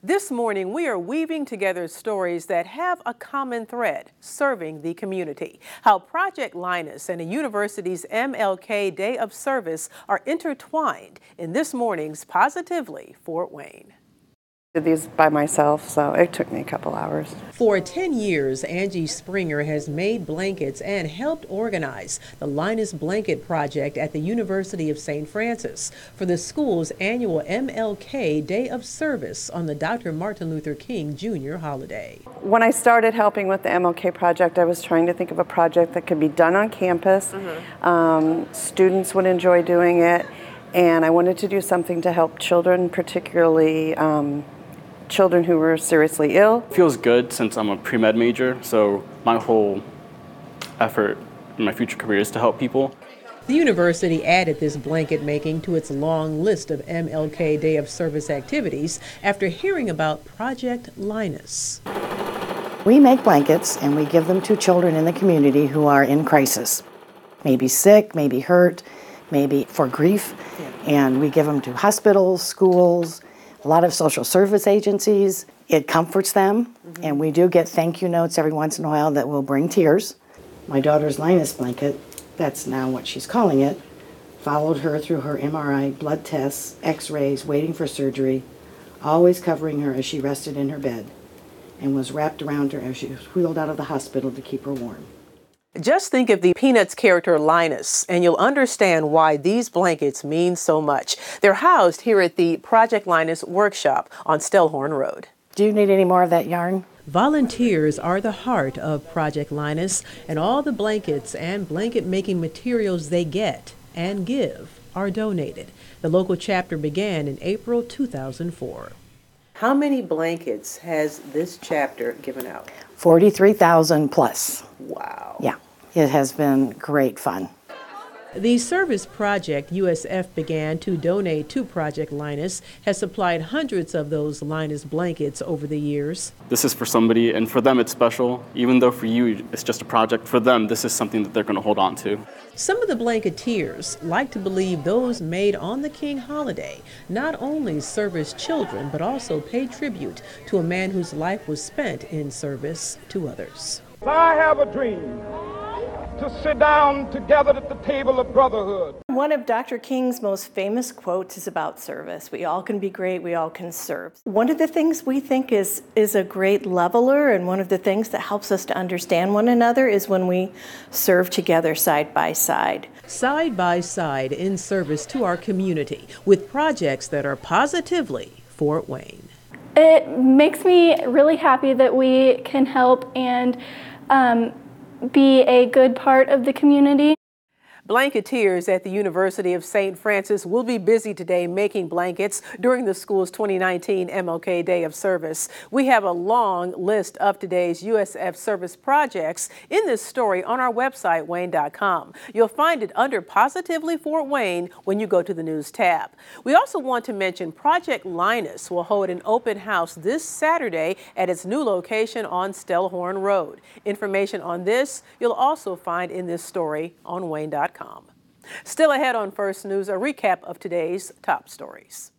This morning, we are weaving together stories that have a common thread, serving the community. How Project Linus and the university's MLK Day of Service are intertwined in this morning's Positively Fort Wayne. Did these by myself, so it took me a couple hours. For 10 years, Angie Springer has made blankets and helped organize the Linus Blanket Project at the University of St. Francis for the school's annual MLK Day of Service on the Dr. Martin Luther King Jr. holiday. When I started helping with the MLK project, I was trying to think of a project that could be done on campus. Students would enjoy doing it, and I wanted to do something to help children, particularly children who were seriously ill. It feels good since I'm a pre-med major, so my whole effort in my future career is to help people. The university added this blanket making to its long list of MLK Day of Service activities after hearing about Project Linus. We make blankets and we give them to children in the community who are in crisis. Maybe sick, maybe hurt, maybe for grief. And we give them to hospitals, schools, a lot of social service agencies. It comforts them, and we do get thank you notes every once in a while that will bring tears. My daughter's Linus blanket, that's now what she's calling it, followed her through her MRI, blood tests, x-rays, waiting for surgery, always covering her as she rested in her bed, and was wrapped around her as she was wheeled out of the hospital to keep her warm. Just think of the Peanuts character Linus, and you'll understand why these blankets mean so much. They're housed here at the Project Linus workshop on Stellhorn Road. Do you need any more of that yarn? Volunteers are the heart of Project Linus, and all the blankets and blanket-making materials they get and give are donated. The local chapter began in April 2004. How many blankets has this chapter given out? 43,000 plus. Wow. Yeah, it has been great fun. The service project USF began to donate to Project Linus has supplied hundreds of those Linus blankets over the years. This is for somebody, and for them it's special. Even though for you it's just a project, for them this is something that they're going to hold on to. Some of the blanketeers like to believe those made on the King holiday not only service children but also pay tribute to a man whose life was spent in service to others. I have a dream to sit down together at the table of brotherhood. One of Dr. King's most famous quotes is about service. We all can be great, we all can serve. One of the things we think is a great leveler, and one of the things that helps us to understand one another is when we serve together side by side. Side by side in service to our community with projects that are positively Fort Wayne. It makes me really happy that we can help and be a good part of the community. Blanketeers at the University of St. Francis will be busy today making blankets during the school's 2019 MLK Day of Service. We have a long list of today's USF service projects in this story on our website, wayne.com. You'll find it under Positively Fort Wayne when you go to the News tab. We also want to mention Project Linus will hold an open house this Saturday at its new location on Stellhorn Road. Information on this you'll also find in this story on wayne.com. Still ahead on First News, a recap of today's top stories.